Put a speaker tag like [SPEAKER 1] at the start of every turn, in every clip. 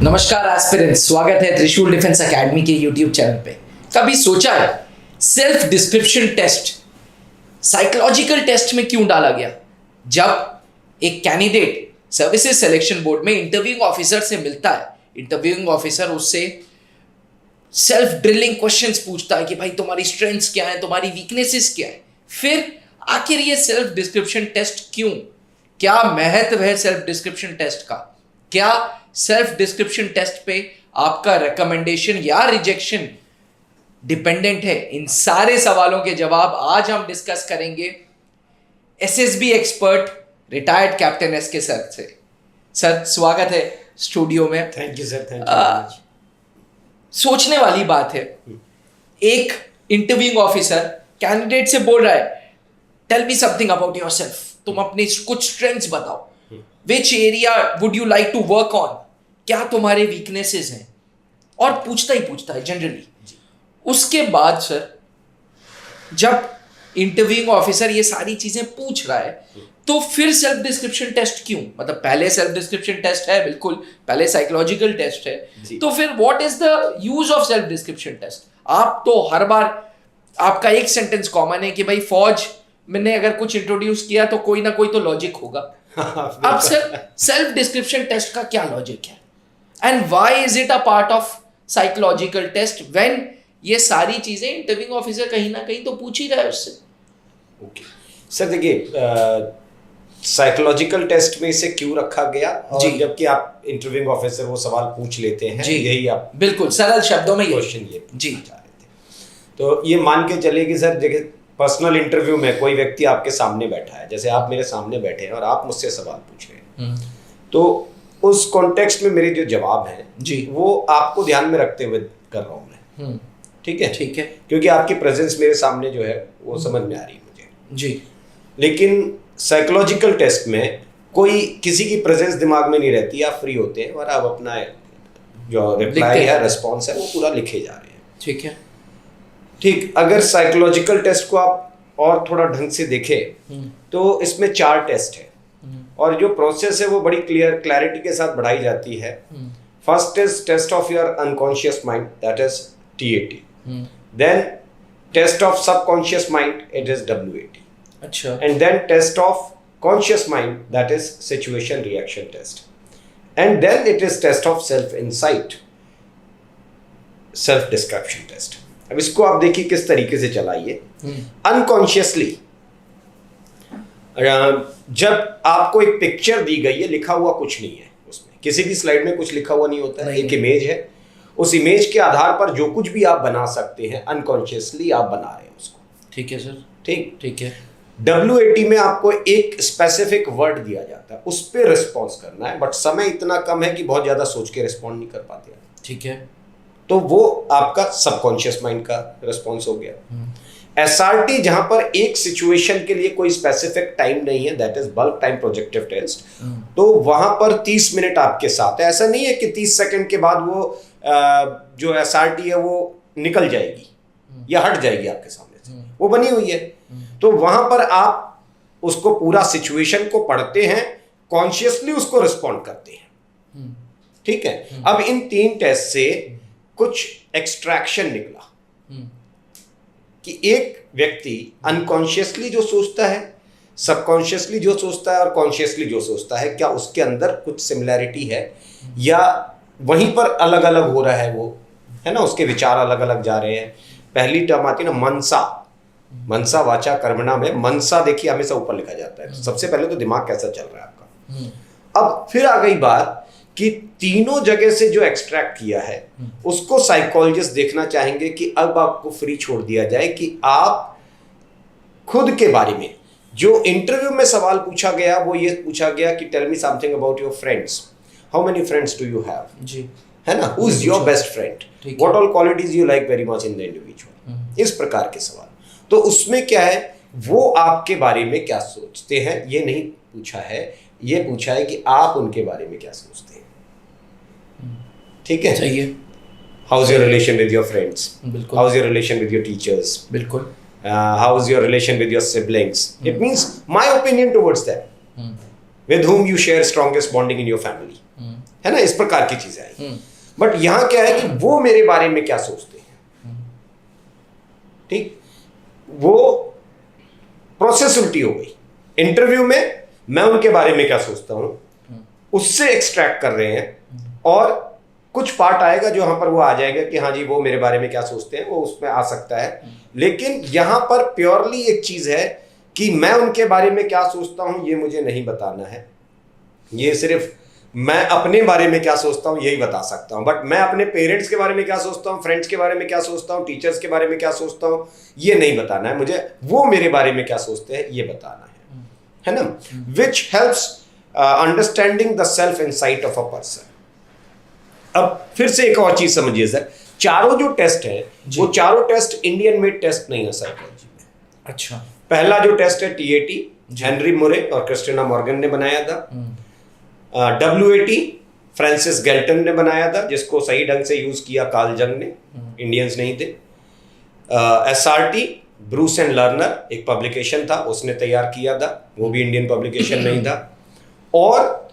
[SPEAKER 1] नमस्कार एस्पिरेंट्स, स्वागत है त्रिशूल डिफेंस एकेडमी के यूट्यूब चैनल पे। कभी सोचा है self description test psychological test में क्यों डाला गया? जब एक कैंडिडेट सर्विसेज सिलेक्शन बोर्ड में इंटरव्यूइंग ऑफिसर से मिलता है, इंटरव्यूइंग ऑफिसर उससे सेल्फ ड्रिलिंग क्वेश्चंस पूछता है कि भाई तुम्हारी स्ट्रेंथ्स क्या है, तुम्हारी वीकनेसेस क्या है। फिर आखिर ये सेल्फ डिस्क्रिप्शन टेस्ट क्यों, क्या महत्व है सेल्फ डिस्क्रिप्शन टेस्ट का? क्या सेल्फ डिस्क्रिप्शन टेस्ट पे आपका रिकमेंडेशन या रिजेक्शन डिपेंडेंट है? इन सारे सवालों के जवाब आज हम डिस्कस करेंगे SSB expert retired captain S के सर से। सर, स्वागत है स्टूडियो में।
[SPEAKER 2] Thank you sir, thank you.
[SPEAKER 1] सोचने वाली बात है, एक इंटरव्यूइंग ऑफिसर कैंडिडेट से बोल रहा है tell me something about yourself, तुम अपने कुछ स्ट्रेंथ्स बताओ, which area would you like to work on, क्या तुम्हारे वीकनेसेस हैं, और पूछता है जनरली। उसके बाद सर, जब इंटरव्यूइंग ऑफिसर ये सारी चीजें पूछ रहा है तो फिर सेल्फ डिस्क्रिप्शन टेस्ट क्यों? मतलब पहले सेल्फ डिस्क्रिप्शन टेस्ट है, बिल्कुल पहले साइकोलॉजिकल टेस्ट है, तो फिर what is the use of self description test? आप तो हर बार आपका एक सेंटेंस कॉमन है कि भाई फौज मैंने अगर कुछ इंट्रोड्यूस किया तो कोई ना कोई तो लॉजिक होगा। अब सर, सेल्फ डिस्क्रिप्शन टेस्ट का क्या लॉजिक है and why is it a part of psychological test when ये सारी चीजें इंटरव्यूइंग ऑफिसर कहीं ना कहीं तो पूछ ही रहा है उससे?
[SPEAKER 2] ओके सर, देखिए साइकोलॉजिकल टेस्ट में इसे क्यों रखा गया, और जबकि आप इंटरव्यूइंग ऑफिसर वो सवाल पूछ लेते हैं, यही आप
[SPEAKER 1] बिल्कुल सरल शब्दों में
[SPEAKER 2] क्वेश्चन ये जी चाह रहे थे। तो ये मान के चलिए कि सर देखिए पर्सनल इंटरव्यू में कोई व्यक्ति आपके सामने बैठा है, जैसे आप मेरे सामने बैठे हैं और आप मुझसे सवाल पूछ रहे हैं, तो उस कॉन्टेक्स्ट में मेरे जो जवाब हैं जी वो आपको ध्यान में रखते हुए कर रहा हूँ मैं। ठीक है, क्योंकि आपकी प्रेजेंस मेरे सामने जो है वो समझ में आ रही है मुझे जी। लेकिन साइकोलॉजिकल टेस्ट में कोई किसी की प्रेजेंस दिमाग में नहीं रहती, आप फ्री होते हैं और आप अपना जो रिप्लाई है, रिस्पॉन्स है, वो पूरा लिखे जा रहे हैं। ठीक है, ठीक। अगर साइकोलॉजिकल टेस्ट को आप और थोड़ा ढंग से देखें तो इसमें 4 टेस्ट है और जो प्रोसेस है वो बड़ी क्लैरिटी के साथ बढ़ाई जाती है। First is test of your unconscious mind, that is TAT। Then test of subconscious mind, it is WAT। अच्छा। And then test of conscious mind, that is situation reaction test. And then it is test of self insight, self description test. अब इसको आप देखिए किस तरीके से चलाइए। Unconsciously जब आपको एक पिक्चर दी गई है, लिखा हुआ कुछ नहीं है उसमें, किसी भी स्लाइड में कुछ लिखा हुआ नहीं होता है, एक इमेज है, उस इमेज के आधार पर जो कुछ भी आप बना सकते हैं, अनकॉन्शियसली आप बना रहे हैं उसको। ठीक है सर, ठीक है। WAT में आपको एक स्पेसिफिक वर्ड दिया जाता है, उस पर रिस्पॉन्स करना है, बट समय इतना कम है कि बहुत ज्यादा सोच के रिस्पॉन्ड नहीं कर पाते। ठीक है, तो वो आपका सबकॉन्शियस माइंड का रिस्पॉन्स हो गया। SRT जहां पर एक सिचुएशन के लिए कोई स्पेसिफिक टाइम नहीं है, that is bulk time projective test, तो वहां पर 30 मिनट आपके साथ है। ऐसा नहीं है कि 30 सेकंड के बाद वो जो SRT है वो निकल जाएगी या हट जाएगी आपके सामने से, वो बनी हुई है। तो वहां पर आप उसको पूरा सिचुएशन को पढ़ते हैं, कॉन्शियसली उसको रिस्पॉन्ड करते हैं। ठीक है, अब इन 3 टेस्ट से कुछ एक्सट्रैक्शन निकला कि एक व्यक्ति अनकॉन्शियसली जो सोचता है, सबकॉन्शियसली जो सोचता है और कॉन्शियसली जो सोचता है, क्या उसके अंदर कुछ सिमिलैरिटी है या वहीं पर अलग अलग हो रहा है, वो है ना, उसके विचार अलग अलग जा रहे हैं। पहली टर्म आती है ना मनसा वाचा कर्मणा में मनसा देखिए हमेशा ऊपर लिखा जाता है, सबसे पहले तो दिमाग कैसा चल रहा है आपका। अब फिर आ गई बात कि तीनों जगह से जो एक्सट्रैक्ट किया है उसको साइकोलॉजिस्ट देखना चाहेंगे कि अब आपको फ्री छोड़ दिया जाए कि आप खुद के बारे में, जो इंटरव्यू में सवाल पूछा गया वो ये पूछा गया कि tell me something about your friends, how many friends do you have, जी है ना, who is your best friend, what all qualities you like very much in the individual, इस प्रकार के सवाल। तो उसमें क्या है, वो आपके बारे में क्या सोचते हैं ये नहीं पूछा है, ये पूछा है कि आप उनके बारे में क्या सोचते हैं। ठीक है, सही है। How is your relation with your friends, how is your relation with your teachers, बिल्कुल, how is your relation with your siblings, it means my opinion towards them, with whom you share strongest bonding in your family, है ना, इस प्रकार की चीजें आई। But यहां क्या है कि वो मेरे बारे में क्या सोचते हैं, ठीक, वो प्रोसेस उल्टी हो गई। इंटरव्यू में मैं उनके बारे में क्या सोचता हूं उससे एक्सट्रैक्ट कर रहे हैं, और कुछ पार्ट आएगा जो यहां पर वो आ जाएगा कि हाँ जी वो मेरे बारे में क्या सोचते हैं, वो उसमें आ सकता है। लेकिन यहां पर प्योरली एक चीज है कि मैं उनके बारे में क्या सोचता हूं ये मुझे नहीं बताना है, ये सिर्फ मैं अपने बारे में क्या सोचता हूं यही बता सकता हूं। बट मैं अपने पेरेंट्स के बारे में क्या सोचता हूं, फ्रेंड्स के बारे में क्या सोचता हूं, टीचर्स के बारे में क्या सोचता हूं ये नहीं बताना है मुझे, वो मेरे बारे में क्या सोचते हैं ये बताना है ना। Which helps understanding the self insight of a person. अब फिर से एक और चीज समझिए सर, चारों जो टेस्ट है वो चारों टेस्ट इंडियन मेड टेस्ट नहीं है साइकोलॉजी में।
[SPEAKER 1] अच्छा,
[SPEAKER 2] पहला जो टेस्ट है TAT, हेनरी मुरे और क्रिस्टिना मॉर्गन ने बनाया था। WAT फ्रांसिस गैल्टन ने बनाया था, जिसको सही ढंग से यूज किया कार्ल जंग ने, इंडियंस नहीं थे। SRT ब्रूस एंड लर्नर एक पब्लिकेशन था, उसने तैयार किया था, वो भी इंडियन पब्लिकेशन नहीं था। और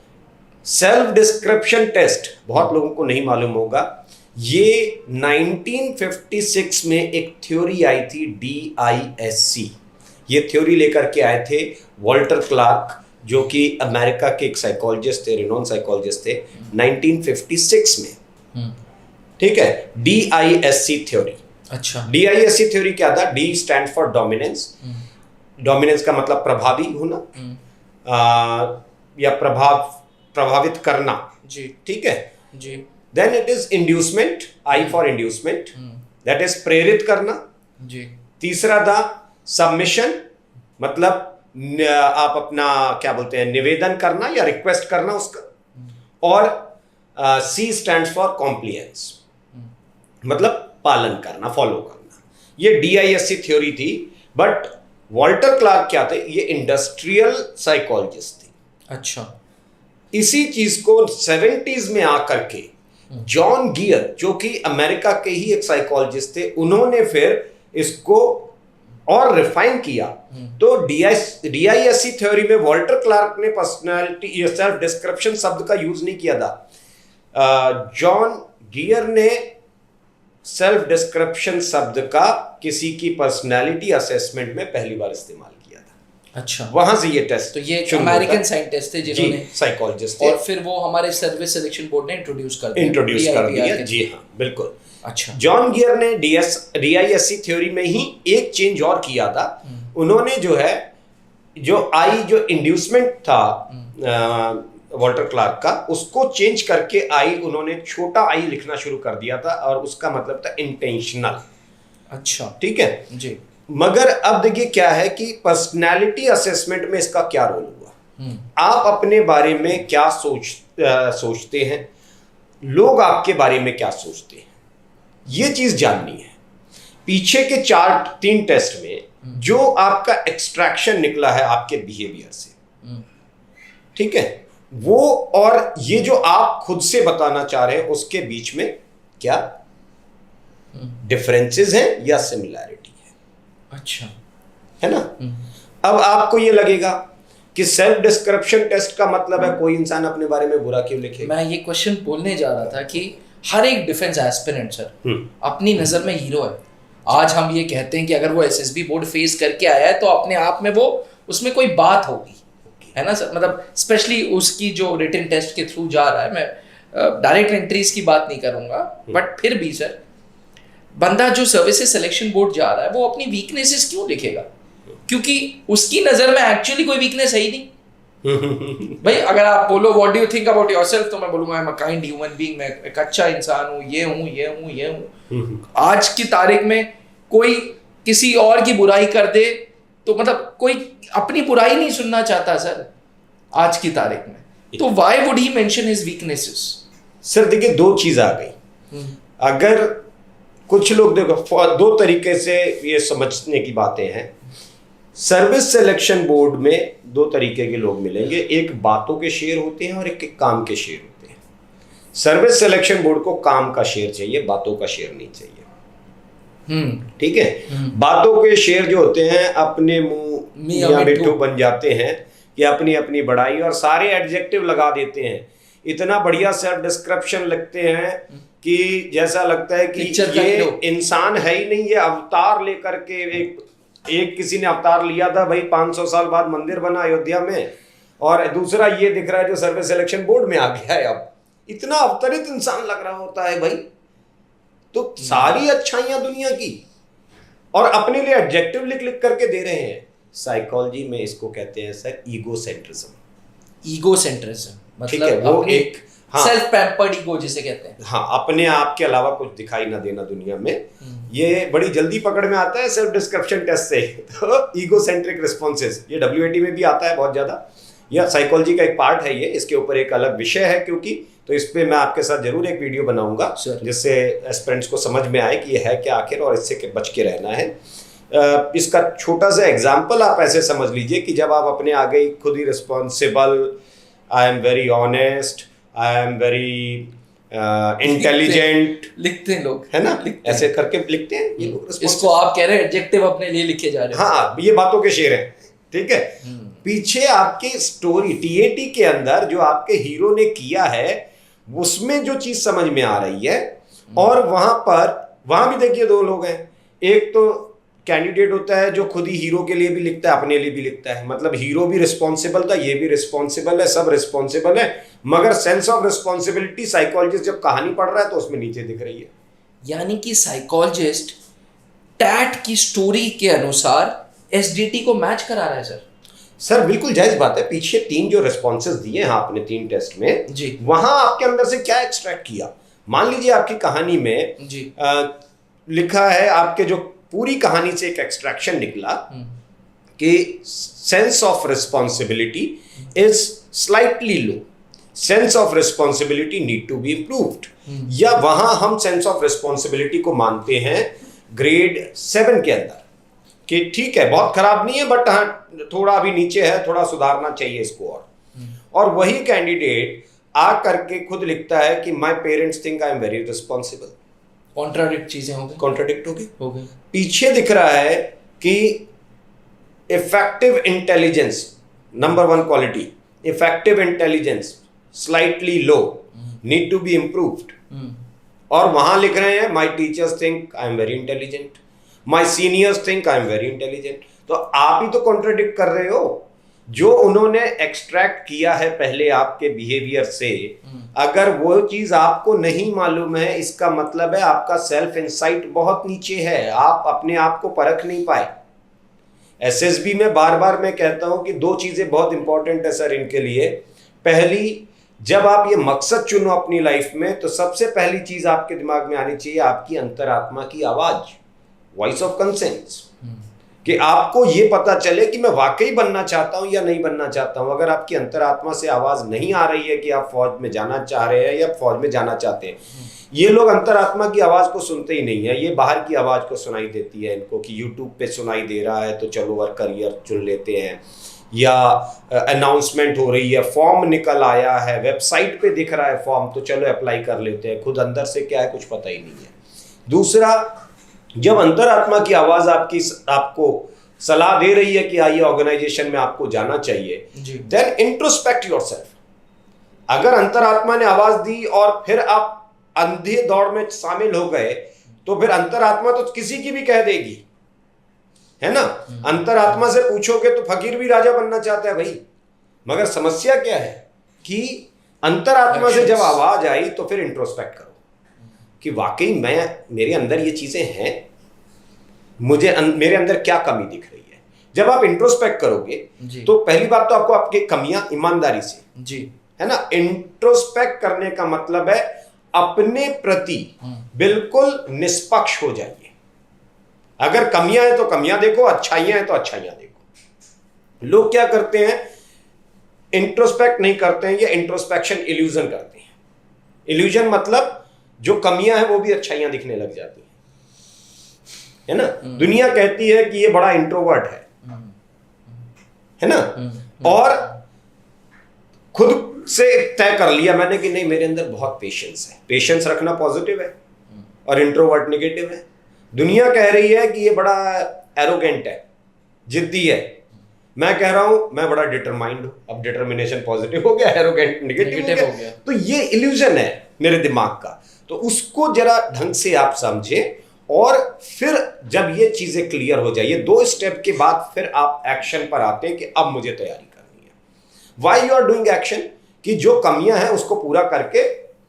[SPEAKER 2] सेल्फ डिस्क्रिप्शन टेस्ट बहुत लोगों को नहीं मालूम होगा, ये 1956 में एक थ्योरी आई थी DISC। ये थ्योरी लेकर के आए थे वॉल्टर क्लार्क, जो कि अमेरिका के एक साइकोलॉजिस्ट थे, रिनोन साइकोलॉजिस्ट थे, 1956 में। ठीक है, DISC थ्योरी।
[SPEAKER 1] अच्छा,
[SPEAKER 2] DISC थ्योरी क्या था? D stand for dominance. Dominance का मतलब प्रभावी होना या प्रभावित करना
[SPEAKER 1] जी,
[SPEAKER 2] ठीक है
[SPEAKER 1] जी।
[SPEAKER 2] Then it is inducement, I for inducement, that is प्रेरित करना
[SPEAKER 1] जी।
[SPEAKER 2] तीसरा था सबमिशन, मतलब आप अपना क्या बोलते हैं निवेदन करना या रिक्वेस्ट करना उसका। और C स्टैंड फॉर कॉम्प्लियंस, मतलब पालन करना, फॉलो करना। ये DISC थ्योरी थी। बट वॉल्टर क्लार्क क्या थे? ये इंडस्ट्रियल साइकोलॉजिस्ट थे।
[SPEAKER 1] अच्छा,
[SPEAKER 2] इसी चीज को 70s में आकर के जॉन गियर, जो कि अमेरिका के ही एक साइकोलॉजिस्ट थे, उन्होंने फिर इसको और रिफाइन किया। तो DISC थ्योरी में वॉल्टर क्लार्क ने पर्सनालिटी या सेल्फ डिस्क्रिप्शन शब्द का यूज नहीं किया था। जॉन गियर ने सेल्फ डिस्क्रिप्शन शब्द का किसी की पर्सनालिटी असेसमेंट में पहली बार इस्तेमाल किया था।
[SPEAKER 1] अच्छा,
[SPEAKER 2] वहां से ये टेस्ट,
[SPEAKER 1] तो ये अमेरिकन साइंटिस्ट थे जिन्होंने,
[SPEAKER 2] साइकोलॉजिस्ट थे,
[SPEAKER 1] और फिर वो हमारे सर्विस सिलेक्शन बोर्ड ने इंट्रोड्यूस कर
[SPEAKER 2] दिया। जी हाँ, बिल्कुल।
[SPEAKER 1] अच्छा,
[SPEAKER 2] जॉन गियर ने DISC थ्योरी में ही एक चेंज और किया था। उन्होंने जो है जो जो इंड्यूसमेंट था वॉल्टर क्लार्क का, उसको चेंज करके उन्होंने छोटा I लिखना शुरू कर दिया था, और उसका मतलब था इंटेंशनल।
[SPEAKER 1] अच्छा,
[SPEAKER 2] ठीक है
[SPEAKER 1] जी।
[SPEAKER 2] मगर अब देखिए क्या है कि पर्सनैलिटी असेसमेंट में इसका क्या रोल हुआ। आप अपने बारे में क्या सोचते हैं, लोग आपके बारे में क्या सोचते हैं, ये चीज जाननी है। पीछे के 3 टेस्ट में जो आपका एक्सट्रैक्शन निकला है आपके बिहेवियर से, ठीक है, वो और ये जो आप खुद से बताना चाह रहे हैं उसके बीच में क्या डिफरेंसेस हैं या सिमिलैरिटी है।
[SPEAKER 1] अच्छा,
[SPEAKER 2] है ना। अब आपको ये लगेगा कि सेल्फ डिस्क्रिप्शन टेस्ट का मतलब है कोई इंसान अपने बारे में बुरा क्यों लिखेगा।
[SPEAKER 1] मैं ये क्वेश्चन बोलने जा रहा था कि हर एक डिफेंस एस्पिरेंट सर अपनी नजर में हीरो है। आज हम ये कहते हैं कि अगर वो SSB बोर्ड फेस करके आया है तो अपने आप में वो उसमें कोई बात होगी, है ना सर। मतलब स्पेशली उसकी जो रिटन टेस्ट के थ्रू जा रहा है, मैं डायरेक्ट एंट्रीज की बात नहीं करूंगा, बट फिर भी सर बंदा जो सर्विसेज सिलेक्शन बोर्ड जा रहा है वो अपनी वीकनेसेस क्यों लिखेगा? क्योंकि उसकी नजर में एक्चुअली कोई वीकनेस है ही नहीं। भाई अगर आप बोलो what do you think about yourself, तो मैं बोलूंगा I am a kind human being, मैं एक अच्छा इंसान हूँ, ये हूँ। आज की तारीख में कोई किसी और की बुराई कर दे तो मतलब कोई अपनी बुराई नहीं सुनना चाहता सर आज की तारीख में। तो why would he mention his weaknesses?
[SPEAKER 2] Sir देखिए 2 चीज आ गई। अगर कुछ लोग देखो 2 तरीके से ये समझने की बातें हैं। सर्विस सिलेक्शन बोर्ड में 2 तरीके के लोग मिलेंगे, एक बातों के शेर होते हैं और एक काम के शेर होते हैं। सर्विस सिलेक्शन बोर्ड को काम का शेर चाहिए, बातों का शेर नहीं चाहिए। ठीक है। बातों के शेर जो होते हैं अपने मुंह मियां मिट्ठू बन जाते हैं कि अपनी अपनी बड़ाई और सारे एडजेक्टिव लगा देते हैं इतना बढ़िया सेल्फ डिस्क्रिप्शन लिखते हैं कि जैसा लगता है कि ये इंसान है ही नहीं, ये अवतार लेकर के एक किसी ने अवतार लिया था भाई, 500 साल बाद मंदिर बना अयोध्या में, और दूसरा ये दिख रहा है जो सर्विस सिलेक्शन बोर्ड में आ गया है। अब इतना अवतरित इंसान लग रहा होता है भाई। तो सारी अच्छाइयां दुनिया की, और अपने लिए एडजेक्टिव लिख लिख करके दे रहे हैं। साइकोलॉजी में इसको कहते हैं सर ईगोसेंट्रिज्म।
[SPEAKER 1] ईगोसेंट्रिज्म
[SPEAKER 2] ठीक है, वो एक
[SPEAKER 1] सेल्फ पैम्पर्ड ईगो जिसे कहते हैं।
[SPEAKER 2] हाँ, अपने आप के अलावा कुछ दिखाई ना देना दुनिया में। ये बड़ी जल्दी पकड़ में आता है सेल्फ डिस्क्रिप्शन टेस्ट से। तो ईगोसेंट्रिक रिस्पॉन्सेस, ये WAT में भी आता है बहुत ज्यादा। यह साइकोलॉजी का एक पार्ट है, ये इसके ऊपर एक अलग विषय है क्योंकि, तो इस पे मैं आपके साथ जरूर एक वीडियो बनाऊंगा जिससे एस्पिरेंट्स को समझ में आए कि ये है क्या आखिर और इससे बच के रहना है। इसका छोटा सा एग्जाम्पल आप ऐसे समझ लीजिए कि जब आप अपने आगे खुद ही responsible, I am very honest, I am very intelligent
[SPEAKER 1] लिखते हैं लोग,
[SPEAKER 2] है ना, ऐसे करके लिखते हैं ये लोग।
[SPEAKER 1] इसको आप कह रहे हैं एडजेक्टिव अपने लिए लिखे जा रहे हैं।
[SPEAKER 2] हाँ, ये बातों के शेर हैं, ठीक है। पीछे आपकी स्टोरी TAT के अंदर जो आपके हीरो ने किया है उसमें जो चीज समझ में आ रही है, और वहां भी देखिए दो लोग हैं। एक तो कैंडिडेट होता है जो खुद ही हीरो के लिए भी लिखता है, अपने लिए भी लिखता है, मतलब हीरो भी रिस्पॉन्सिबल था, ये भी रिस्पॉन्सिबल है, सब रिस्पॉन्सिबल है, मगर सेंस ऑफ रिस्पॉन्सिबिलिटी साइकोलॉजिस्ट जब कहानी पढ़ रहा है तो उसमें नीचे दिख रही है।
[SPEAKER 1] यानी कि साइकोलॉजिस्ट टैट की स्टोरी के अनुसार SDT को मैच करा रहा है
[SPEAKER 2] सर बिल्कुल जायज बात है। पीछे 3 जो रिस्पॉन्सेज दिए हैं आपने 3 टेस्ट में
[SPEAKER 1] जी,
[SPEAKER 2] वहां आपके अंदर से क्या एक्सट्रैक्ट किया। मान लीजिए आपकी कहानी में
[SPEAKER 1] जी
[SPEAKER 2] लिखा है, आपके जो पूरी कहानी से एक एक्सट्रैक्शन निकला कि sense of responsibility is slightly low, sense of responsibility need to be improved, या वहां हम सेंस ऑफ रिस्पॉन्सिबिलिटी को मानते हैं ग्रेड 7 के अंदर कि ठीक है बहुत खराब नहीं है, बट हाँ थोड़ा अभी नीचे है, थोड़ा सुधारना चाहिए इसको। और वही कैंडिडेट आ करके खुद लिखता है कि my parents think I am very responsible.
[SPEAKER 1] Contradict चीजें हो गई,
[SPEAKER 2] कॉन्ट्राडिक्ट हो गई। पीछे दिख रहा है कि effective intelligence number 1 quality, effective intelligence slightly low, need to be improved, और वहां लिख रहे हैं my teachers think I am very intelligent, my seniors think I am very intelligent. तो आप ही तो कॉन्ट्राडिक्ट कर रहे हो। जो उन्होंने एक्सट्रैक्ट किया है पहले आपके बिहेवियर से, अगर वो चीज आपको नहीं मालूम है, इसका मतलब है आपका सेल्फ इंसाइट बहुत नीचे है, आप अपने आप को परख नहीं पाए। SSB में बार बार मैं कहता हूं कि 2 चीजें बहुत इंपॉर्टेंट है सर इनके लिए। पहली, जब आप ये मकसद चुनो अपनी लाइफ में, तो सबसे पहली चीज आपके दिमाग में आनी चाहिए आपकी अंतरात्मा की आवाज, वॉइस ऑफ कंसेंस, कि आपको ये पता चले कि मैं वाकई बनना चाहता हूं या नहीं बनना चाहता हूं। अगर आपकी अंतरात्मा से आवाज नहीं आ रही है कि आप फौज में जाना चाह रहे हैं या फौज में जाना चाहते हैं, ये लोग अंतरात्मा की आवाज को सुनते ही नहीं है, ये बाहर की आवाज को सुनाई देती है इनको कि यूट्यूब पे सुनाई दे रहा है तो चलो और करियर चुन लेते हैं, या अनाउंसमेंट हो रही है, फॉर्म निकल आया है, वेबसाइट पे दिख रहा है फॉर्म, तो चलो अप्लाई कर लेते हैं। खुद अंदर से क्या है कुछ पता ही नहीं है। दूसरा, जब अंतरात्मा की आवाज आपको सलाह दे रही है कि आइए ऑर्गेनाइजेशन में आपको जाना चाहिए, देन इंट्रोस्पेक्ट योरसेल्फ। अगर अंतरात्मा ने आवाज दी और फिर आप अंधे दौड़ में शामिल हो गए, तो फिर अंतरात्मा तो किसी की भी कह देगी, है ना। अंतरात्मा से पूछोगे तो फकीर भी राजा बनना चाहता है भाई, मगर समस्या क्या है कि अंतरात्मा से जब आवाज आई तो फिर इंट्रोस्पेक्ट करो कि वाकई मेरे अंदर ये चीजें हैं, मेरे अंदर क्या कमी दिख रही है। जब आप इंट्रोस्पेक्ट करोगे तो पहली बात तो आपको आपकी कमियां ईमानदारी से, जी है ना, इंट्रोस्पेक्ट करने का मतलब है अपने प्रति बिल्कुल निष्पक्ष हो जाइए। अगर कमियां हैं तो कमियां देखो, अच्छाइयां हैं तो अच्छाइयां देखो। लोग क्या करते हैं, इंट्रोस्पेक्ट नहीं करते हैं, ये इंट्रोस्पेक्शन इल्यूजन करते हैं। इल्यूजन मतलब जो कमियां हैं वो भी अच्छाइयां दिखने लग जाती है ना। दुनिया कहती है कि ये बड़ा इंट्रोवर्ट है ना, और खुद से तय कर लिया मैंने कि नहीं मेरे अंदर बहुत पेशेंस है। पेशेंस रखना पॉजिटिव है और इंट्रोवर्ट नेगेटिव है। दुनिया कह रही है कि ये बड़ा एरोगेंट है, जिद्दी है, मैं कह रहा हूं मैं बड़ा डिटरमाइंड हूं, अब डिटर्मिनेशन पॉजिटिव हो गया, एरोगेंट नेगेटिव हो गया। तो ये इल्यूजन है मेरे दिमाग का, तो उसको जरा ढंग से आप समझें, और फिर जब ये चीजें क्लियर हो जाए, 2 स्टेप के बाद फिर आप एक्शन पर आते हैं कि अब मुझे तैयारी करनी है। Why you are doing action, कि जो कमियां हैं उसको पूरा करके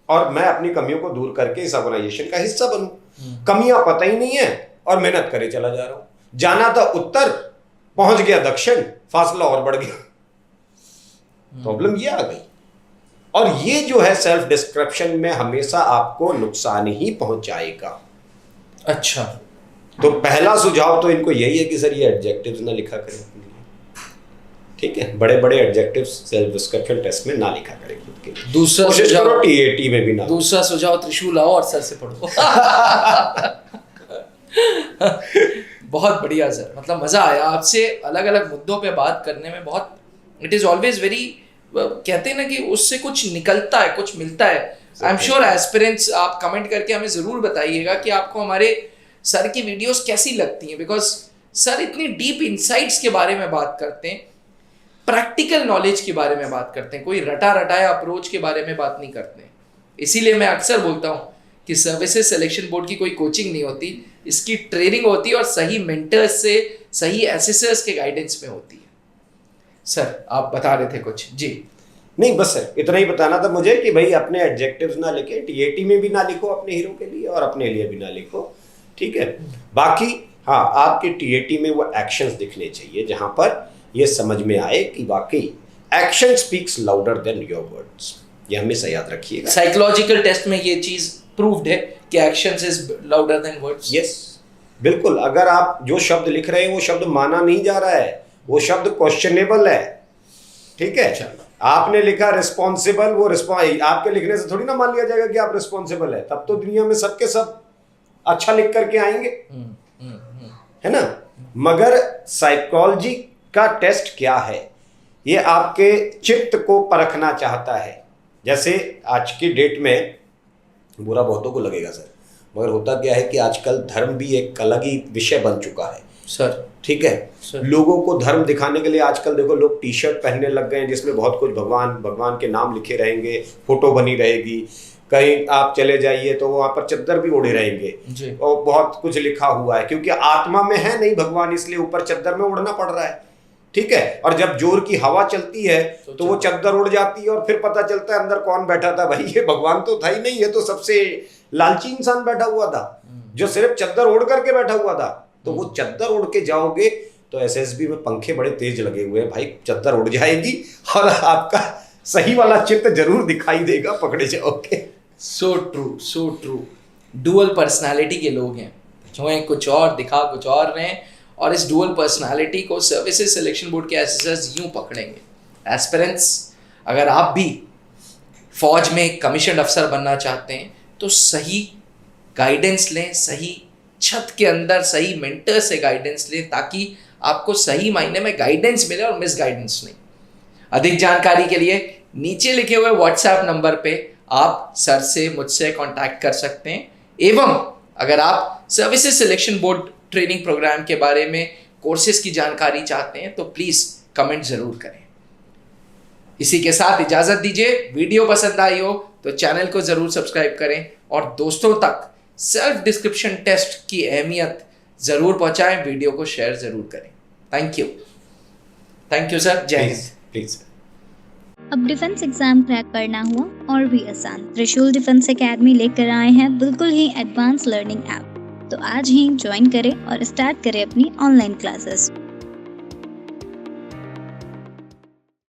[SPEAKER 2] और मैं अपनी कमियों को दूर करके इस ऑर्गेनाइजेशन का हिस्सा बनूं। कमियां पता ही नहीं है और मेहनत करे चला जा रहा हूं। जाना था उत्तर, पहुंच गया दक्षिण, फासला और बढ़ गया। प्रॉब्लम ये आ गई। और ये जो है सेल्फ डिस्क्रिप्शन में हमेशा आपको नुकसान ही पहुंचाएगा।
[SPEAKER 1] अच्छा,
[SPEAKER 2] तो पहला सुझाव तो इनको यही है कि सर ये एडजेक्टिव्स ना लिखा करें अपने लिए, ठीक है, बड़े बड़े एडजेक्टिव्स सेल्फ डिस्क्रिप्शन टेस्ट में ना लिखा करें खुद के लिए।
[SPEAKER 1] दूसरा
[SPEAKER 2] कोशिश
[SPEAKER 1] सुझाव,
[SPEAKER 2] करो टीएटी में भी ना।
[SPEAKER 1] दूसरा सुझाव, त्रिशूल आओ और सर से पढ़ो। बहुत बढ़िया सर, मतलब मजा आया आपसे अलग अलग मुद्दों पे बात करने में। बहुत, इट इज ऑलवेज वेरी, कहते हैं ना कि उससे कुछ निकलता है, कुछ मिलता है। आई एम श्योर एस्पिरेंट्स, आप कमेंट करके हमें जरूर बताइएगा कि आपको हमारे सर की वीडियोस कैसी लगती हैं, बिकॉज सर इतनी डीप इनसाइट्स के बारे में बात करते हैं, प्रैक्टिकल नॉलेज के बारे में बात करते हैं, कोई रटा रटाया अप्रोच के बारे में बात नहीं करते हैं। इसीलिए मैं अक्सर बोलता हूँ कि सर्विसेज सिलेक्शन बोर्ड की कोई कोचिंग नहीं होती, इसकी ट्रेनिंग होती है और सही मेंटर्स से, सही एसेसर्स के गाइडेंस में होती है। सर आप बता रहे थे कुछ? जी
[SPEAKER 2] नहीं, बस सर इतना ही बताना था मुझे कि भाई अपने एडजेक्टिव्स ना लिखे, टीएटी में भी ना लिखो अपने हीरो के लिए और अपने लिए भी ना लिखो, ठीक है। बाकी हाँ, आपके टीएटी में वो एक्शंस दिखने चाहिए जहां पर ये समझ में आए कि वाकई action speaks louder than your words. ये हमेशा याद रखिएगा।
[SPEAKER 1] साइकोलॉजिकल टेस्ट में ये चीज प्रूव्ड है कि actions is louder than words.
[SPEAKER 2] Yes, बिल्कुल। अगर आप जो शब्द लिख रहे हैं वो शब्द माना नहीं जा रहा है, वो शब्द क्वेश्चनेबल है, ठीक है। आपने लिखा रिस्पॉन्सिबल, वो आपके लिखने से थोड़ी ना मान लिया जाएगा कि आप रिस्पॉन्सिबल है। तब तो दुनिया में सबके सब अच्छा लिख करके आएंगे, है ना। मगर साइकोलॉजी का टेस्ट क्या है, ये आपके चित्त को परखना चाहता है। जैसे आज की डेट में, बुरा बहुतों को लगेगा सर, मगर होता क्या है कि आजकल धर्म भी एक अलग ही विषय बन चुका है
[SPEAKER 1] सर,
[SPEAKER 2] ठीक है। लोगों को धर्म दिखाने के लिए आजकल देखो लोग टी शर्ट पहनने लग गए हैं जिसमें बहुत कुछ भगवान के नाम लिखे रहेंगे, फोटो बनी रहेगी। कहीं आप चले जाइए तो वहाँ पर चद्दर भी ओढ़े रहेंगे और बहुत कुछ लिखा हुआ है, क्योंकि आत्मा में है नहीं भगवान, इसलिए ऊपर चद्दर में उड़ना पड़ रहा है, ठीक है। और जब जोर की हवा चलती है तो वो चद्दर उड़ जाती है और फिर पता चलता है अंदर कौन बैठा था। भाई ये भगवान तो था ही नहीं, ये तो सबसे लालची इंसान बैठा हुआ था जो सिर्फ चद्दर ओढ़ करके बैठा हुआ था। तो वो चद्दर उड़ के जाओगे तो एसएसबी में पंखे बड़े तेज लगे हुए हैं भाई, चद्दर उड़ जाएगी और आपका सही वाला चित्त जरूर दिखाई देगा, पकड़े जाओगे।
[SPEAKER 1] So true, so true. Dual personality के लोग हैं, जो हैं कुछ और, दिखा कुछ और रहे हैं, और इस डुअल पर्सनालिटी को सर्विसेज सिलेक्शन बोर्ड के एसेसर्स यूं पकड़ेंगे। एस्पिरेंट्स, अगर आप भी फौज में कमीशन अफसर बनना चाहते हैं तो सही गाइडेंस लें, सही छत के अंदर सही मेंटर से गाइडेंस लें, ताकि आपको सही मायने में गाइडेंस मिले और मिस गाइडेंस नहीं। अधिक जानकारी के लिए नीचे लिखे हुए व्हाट्सएप नंबर पे आप सर से, मुझसे कांटेक्ट कर सकते हैं। एवं अगर आप services selection board training programme के बारे में, कोर्सेज की जानकारी चाहते हैं तो प्लीज़ कमेंट ज़रूर करें। इसी के साथ इजाज़त दीजिए। वीडियो पसंद आई हो तो चैनल को ज़रूर सब्सक्राइब करें और दोस्तों तक सेल्फ डिस्क्रिप्शन टेस्ट की अहमियत ज़रूर पहुंचाएं, वीडियो को शेयर ज़रूर करें। Thank you sir. जय हिंद।
[SPEAKER 2] प्लीज।
[SPEAKER 3] अब डिफेंस एग्जाम क्रैक करना हुआ और भी आसान, त्रिशूल डिफेंस एकेडमी लेकर आए हैं बिल्कुल ही एडवांस लर्निंग ऐप। तो आज ही ज्वाइन करें और स्टार्ट करें अपनी ऑनलाइन क्लासेस।